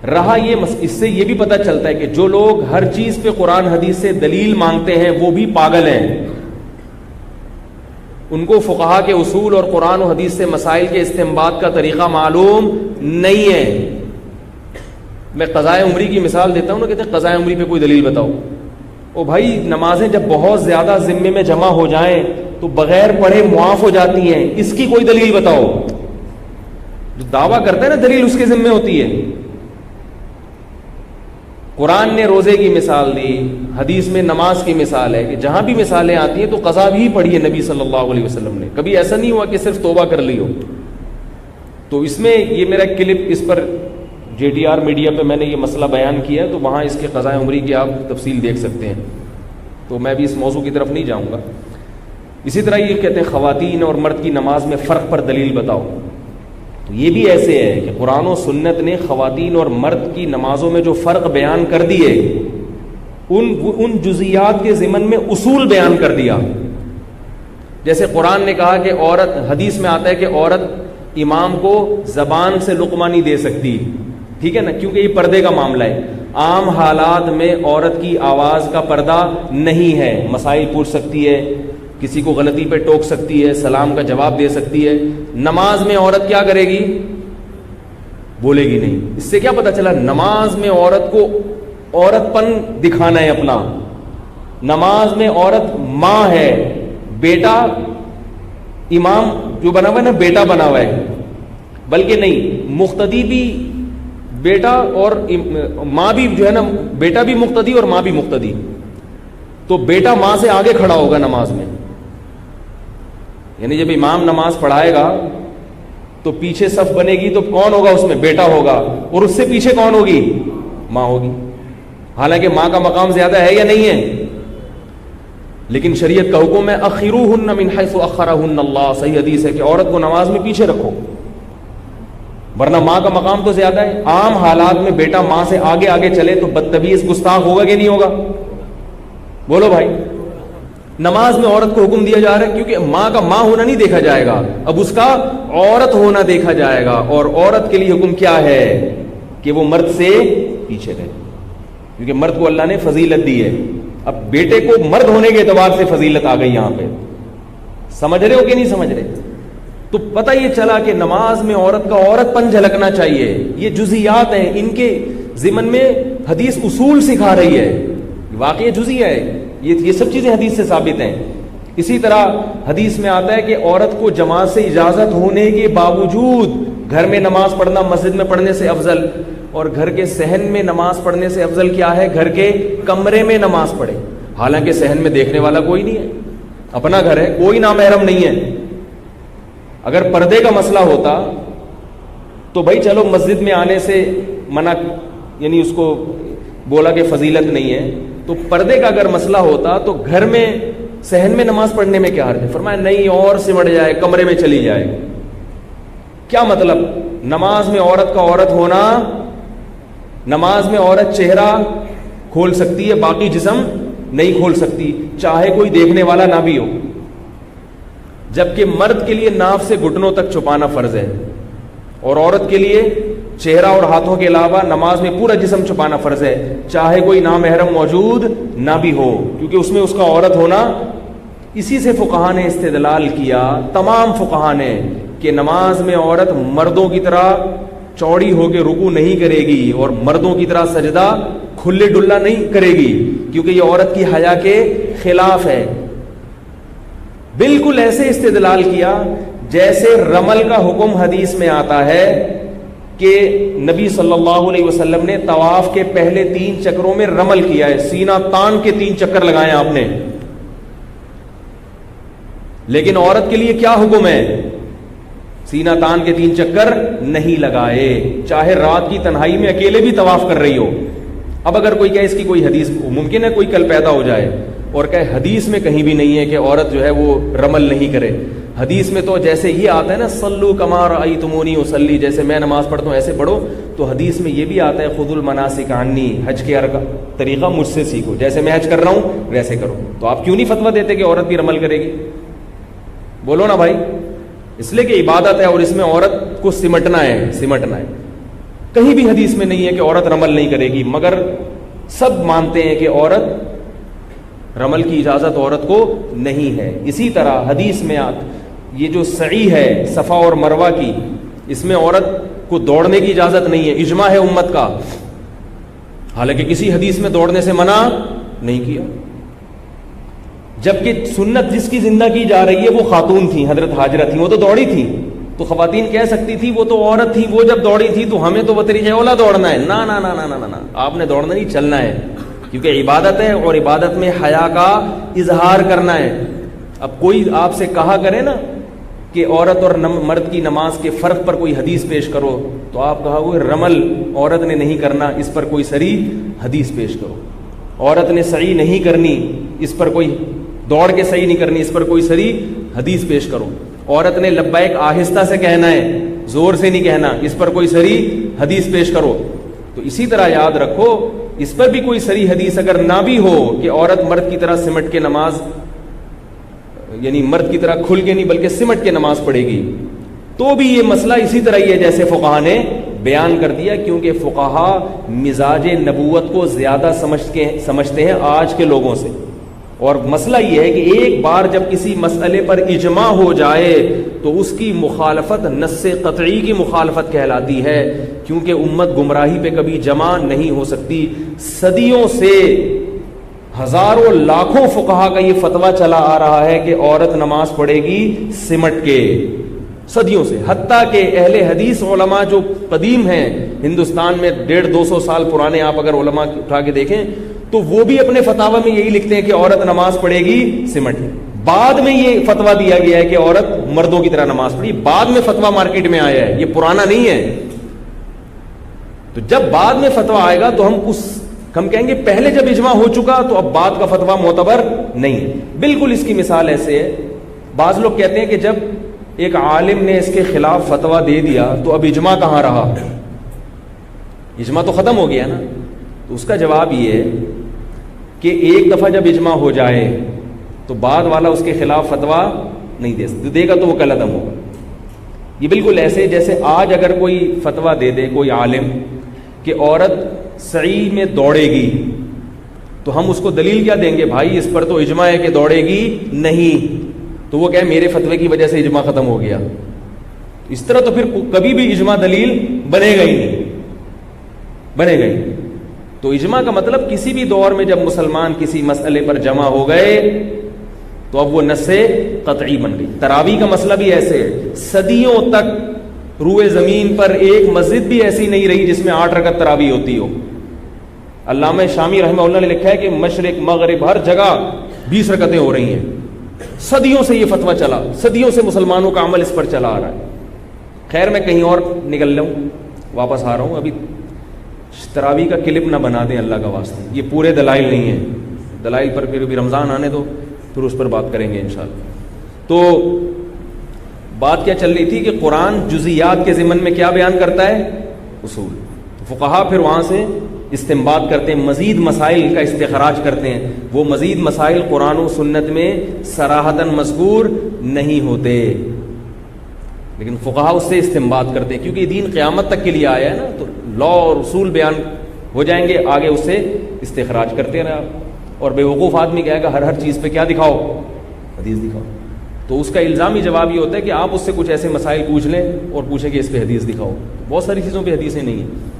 رہا یہ اس سے یہ بھی پتہ چلتا ہے کہ جو لوگ ہر چیز پہ قرآن حدیث سے دلیل مانگتے ہیں وہ بھی پاگل ہیں. ان کو فقہا کے اصول اور قرآن و حدیث سے مسائل کے استنباط کا طریقہ معلوم نہیں ہے. میں قضائے عمری کی مثال دیتا ہوں نا, کہتے ہیں قضائے عمری پہ کوئی دلیل بتاؤ. او بھائی, نمازیں جب بہت زیادہ ذمے میں جمع ہو جائیں تو بغیر پڑھے معاف ہو جاتی ہیں, اس کی کوئی دلیل بتاؤ. جو دعویٰ کرتا ہے نا دلیل اس کے ذمے ہوتی ہے. قرآن نے روزے کی مثال دی, حدیث میں نماز کی مثال ہے کہ جہاں بھی مثالیں آتی ہیں تو قضا بھی پڑھی ہے نبی صلی اللہ علیہ وسلم نے. کبھی ایسا نہیں ہوا کہ صرف توبہ کر لی ہو. تو اس میں یہ میرا کلپ اس پر JTR میڈیا پہ میں نے یہ مسئلہ بیان کیا, تو وہاں اس کے قضاء عمری کی آپ تفصیل دیکھ سکتے ہیں. تو میں بھی اس موضوع کی طرف نہیں جاؤں گا. اسی طرح یہ کہتے ہیں خواتین اور مرد کی نماز میں فرق پر دلیل بتاؤ. تو یہ بھی ایسے ہے کہ قرآن و سنت نے خواتین اور مرد کی نمازوں میں جو فرق بیان کر دیے, ان جزیات کے ضمن میں اصول بیان کر دیا. جیسے قرآن نے کہا کہ عورت, حدیث میں آتا ہے کہ عورت امام کو زبان سے لقمہ نہیں دے سکتی, ٹھیک ہے نا, کیونکہ یہ پردے کا معاملہ ہے. عام حالات میں عورت کی آواز کا پردہ نہیں ہے, مسائل پوچھ سکتی ہے, کسی کو غلطی پہ ٹوک سکتی ہے, سلام کا جواب دے سکتی ہے. نماز میں عورت کیا کرے گی؟ بولے گی نہیں. اس سے کیا پتا چلا؟ نماز میں عورت کو عورت پن دکھانا ہے اپنا. نماز میں عورت ماں ہے, بیٹا امام جو بنا ہوا ہے نا بیٹا بنا ہوا ہے, بلکہ نہیں, مقتدی بھی بیٹا اور ماں بھی جو ہے نا, بیٹا بھی مقتدی اور ماں بھی مقتدی. تو بیٹا ماں سے آگے کھڑا ہوگا نماز میں, یعنی جب امام نماز پڑھائے گا تو پیچھے صف بنے گی تو کون ہوگا اس میں؟ بیٹا ہوگا, اور اس سے پیچھے کون ہوگی؟ ماں ہوگی. حالانکہ ماں کا مقام زیادہ ہے یا نہیں ہے؟ لیکن شریعت کا حکم ہے اخروہن من حیث اخرہن اللہ. صحیح حدیث ہے کہ عورت کو نماز میں پیچھے رکھو, ورنہ ماں کا مقام تو زیادہ ہے. عام حالات میں بیٹا ماں سے آگے آگے چلے تو بدتمیز گستاخ ہوگا کہ نہیں ہوگا؟ بولو بھائی. نماز میں عورت کو حکم دیا جا رہا ہے کیونکہ ماں کا ماں ہونا نہیں دیکھا جائے گا, اب اس کا عورت ہونا دیکھا جائے گا. اور عورت کے لیے حکم کیا ہے؟ کہ وہ مرد سے پیچھے رہے, کیونکہ مرد کو اللہ نے فضیلت دی ہے. اب بیٹے کو مرد ہونے کے اعتبار سے فضیلت آ گئی یہاں پہ. سمجھ رہے ہو کہ نہیں سمجھ رہے؟ تو پتہ یہ چلا کہ نماز میں عورت کا عورت پن جھلکنا چاہیے. یہ جزیات ہیں, ان کے ضمن میں حدیث اصول سکھا رہی ہے. واقعی جزیہ ہے, یہ سب چیزیں حدیث سے ثابت ہیں. اسی طرح حدیث میں آتا ہے کہ عورت کو جماعت سے اجازت ہونے کے باوجود گھر میں نماز پڑھنا مسجد میں پڑھنے سے افضل, اور گھر کے صحن میں نماز پڑھنے سے افضل کیا ہے؟ گھر کے کمرے میں نماز پڑھے. حالانکہ صحن میں دیکھنے والا کوئی نہیں ہے, اپنا گھر ہے, کوئی نامحرم نہیں ہے. اگر پردے کا مسئلہ ہوتا تو بھائی چلو مسجد میں آنے سے منع, یعنی اس کو بولا کہ فضیلت نہیں ہے. تو پردے کا اگر مسئلہ ہوتا تو گھر میں صحن میں نماز پڑھنے میں کیا حرج ہے؟ فرمایا نہیں, اور سمٹ جائے, کمرے میں چلی جائے. کیا مطلب؟ نماز میں عورت کا عورت ہونا, نماز میں عورت چہرہ کھول سکتی ہے, باقی جسم نہیں کھول سکتی, چاہے کوئی دیکھنے والا نہ بھی ہو. جبکہ مرد کے لیے ناف سے گھٹنوں تک چھپانا فرض ہے, اور عورت کے لیے چہرہ اور ہاتھوں کے علاوہ نماز میں پورا جسم چھپانا فرض ہے, چاہے کوئی نامحرم موجود نہ بھی ہو, کیونکہ اس میں اس کا عورت ہونا. اسی سے فقہا نے استدلال کیا, تمام فقہا نے, کہ نماز میں عورت مردوں کی طرح چوڑی ہو کے رکوع نہیں کرے گی اور مردوں کی طرح سجدہ کھلے ڈلا نہیں کرے گی, کیونکہ یہ عورت کی حیا کے خلاف ہے. بالکل ایسے استدلال کیا جیسے رمل کا حکم حدیث میں آتا ہے کہ نبی صلی اللہ علیہ وسلم نے طواف کے پہلے 3 چکروں میں رمل کیا ہے, سینہ تان کے 3 چکر لگائے آپ نے. لیکن عورت کے لیے کیا حکم ہے؟ سینہ تان کے 3 چکر نہیں لگائے, چاہے رات کی تنہائی میں اکیلے بھی طواف کر رہی ہو. اب اگر کوئی کہے اس کی کوئی حدیث, ممکن ہے کوئی کل پیدا ہو جائے اور کہے حدیث میں کہیں بھی نہیں ہے کہ عورت جو ہے وہ رمل نہیں کرے. حدیث میں تو جیسے یہ آتا ہے نا, صلو کما رأیتمونی اصلی, جیسے میں نماز پڑھتا ہوں ایسے پڑھو. تو حدیث میں یہ بھی آتا ہے خذوا المناسک عنی, حج کے طریقہ مجھ سے سیکھو, جیسے میں حج کر رہا ہوں ویسے کرو. تو آپ کیوں نہیں فتویٰ دیتے کہ عورت بھی رمل کرے گی؟ بولو نا بھائی. اس لیے کہ عبادت ہے اور اس میں عورت کو سمٹنا ہے. کہیں بھی حدیث میں نہیں ہے کہ عورت رمل نہیں کرے گی، مگر سب مانتے ہیں کہ عورت رمل کی اجازت عورت کو نہیں ہے۔ اسی طرح حدیث میں یہ جو سعی ہے صفا اور مروہ کی، اس میں عورت کو دوڑنے کی اجازت نہیں ہے، اجماع ہے امت کا، حالانکہ کسی حدیث میں دوڑنے سے منع نہیں کیا۔ جبکہ سنت جس کی زندہ کی جا رہی ہے وہ خاتون تھیں، حضرت ہاجرہ تھیں، وہ تو دوڑی تھیں، تو خواتین کہہ سکتی تھی وہ تو عورت تھی، وہ جب دوڑی تھی تو ہمیں تو بطریقہ اولا دوڑنا ہے۔ نہ نہ نہ نہ نہ، آپ نے دوڑنا نہیں، چلنا ہے، کیونکہ عبادت ہے اور عبادت میں حیا کا اظہار کرنا ہے۔ اب کوئی آپ سے کہا کرے نا کہ عورت اور مرد کی نماز کے فرق پر کوئی حدیث پیش کرو، تو آپ کہا وہ رمل عورت نے نہیں کرنا، اس پر کوئی صریح حدیث پیش کرو۔ عورت نے سعی نہیں کرنی، اس پر کوئی دوڑ کے صحیح نہیں کرنی، اس پر کوئی صریح حدیث پیش کرو۔ عورت نے لبیک آہستہ سے کہنا ہے، زور سے نہیں کہنا، اس پر کوئی صریح حدیث پیش کرو۔ تو اسی طرح یاد رکھو، اس پر بھی کوئی صریح حدیث اگر نہ بھی ہو کہ عورت مرد کی طرح سمٹ کے نماز، یعنی مرد کی طرح کھل کے نہیں بلکہ سمٹ کے نماز پڑھے گی، تو بھی یہ مسئلہ اسی طرح ہی ہے جیسے فقہا نے بیان کر دیا، کیونکہ فقہا مزاج نبوت کو زیادہ سمجھتے ہیں آج کے لوگوں سے۔ اور مسئلہ یہ ہے کہ ایک بار جب کسی مسئلے پر اجماع ہو جائے تو اس کی مخالفت نص قطعی کی مخالفت کہلاتی ہے، کیونکہ امت گمراہی پہ کبھی جمع نہیں ہو سکتی۔ صدیوں سے ہزاروں لاکھوں فقہا کا یہ فتویٰ چلا آ رہا ہے کہ عورت نماز پڑھے گی سمٹ کے، صدیوں سے، حتیٰ کہ اہل حدیث علماء جو قدیم ہیں ہندوستان میں 150-200 سال پرانے، آپ اگر علماء اٹھا کے دیکھیں تو وہ بھی اپنے فتاوی میں یہی لکھتے ہیں کہ عورت نماز پڑھے گی سمٹ کے۔ بعد میں یہ فتویٰ دیا گیا ہے کہ عورت مردوں کی طرح نماز پڑھی، بعد میں فتویٰ مارکیٹ میں آیا ہے، یہ پرانا نہیں ہے۔ تو جب بعد میں فتویٰ آئے گا تو ہم کہیں گے پہلے جب اجماع ہو چکا تو اب بعد کا فتویٰ معتبر نہیں۔ بالکل اس کی مثال ایسے ہے، بعض لوگ کہتے ہیں کہ جب ایک عالم نے اس کے خلاف فتویٰ دے دیا تو اب اجماع کہاں رہا، اجماع تو ختم ہو گیا نا۔ تو اس کا جواب یہ ہے کہ ایک دفعہ جب اجماع ہو جائے تو بعد والا اس کے خلاف فتویٰ نہیں دے گا تو وہ کل عدم ہوگا۔ یہ بالکل ایسے جیسے آج اگر کوئی فتویٰ دے دے کوئی عالم کہ عورت سعی میں دوڑے گی، تو ہم اس کو دلیل کیا دیں گے؟ بھائی اس پر تو اجماع ہے کہ دوڑے گی نہیں، تو وہ کہے میرے فتوے کی وجہ سے اجماع ختم ہو گیا۔ اس طرح تو پھر کبھی بھی اجماع دلیل بنے گا ہی نہیں، بنے گا ہی۔ تو اجماع کا مطلب کسی بھی دور میں جب مسلمان کسی مسئلے پر جمع ہو گئے تو اب وہ نص قطعی بن گئی۔ تراویح کا مسئلہ بھی ایسے ہے، صدیوں تک روئے زمین پر ایک مسجد بھی ایسی نہیں رہی جس میں 8 رکعت تراویح ہوتی ہو۔ علامہ شامی رحمہ اللہ نے لکھا ہے کہ مشرق مغرب ہر جگہ 20 رکعتیں ہو رہی ہیں۔ صدیوں سے یہ فتویٰ چلا، صدیوں سے مسلمانوں کا عمل اس پر چلا آ رہا ہے۔ خیر میں کہیں اور نکل لوں، واپس آ رہا ہوں۔ ابھی تراویح کا کلپ نہ بنا دیں اللہ کا واسطہ، یہ پورے دلائل نہیں ہیں، دلائل پر پھر بھی رمضان آنے دو، پھر اس پر بات کریں گے انشاءاللہ۔ تو بات کیا چل رہی تھی کہ قرآن جزیات کے ضمن میں کیا بیان کرتا ہے؟ اصول۔ فقہا پھر وہاں سے استنباط کرتے ہیں، مزید مسائل کا استخراج کرتے ہیں۔ وہ مزید مسائل قرآن و سنت میں صراحتاً مذکور نہیں ہوتے، لیکن فقہا اس سے استنباط کرتے ہیں، کیونکہ یہ دین قیامت تک کے لیے آیا ہے نا، تو لا اور اصول بیان ہو جائیں گے، آگے اس سے استخراج کرتے رہے آپ۔ اور بے وقوف آدمی کہے گا ہر چیز پہ کیا دکھاؤ؟ حدیث دکھاؤ۔ تو اس کا الزامی جواب یہ ہوتا ہے کہ آپ اس سے کچھ ایسے مسائل پوچھ لیں اور پوچھیں کہ اس پہ حدیث دکھاؤ۔ بہت ساری چیزوں پہ حدیثیں نہیں ہیں۔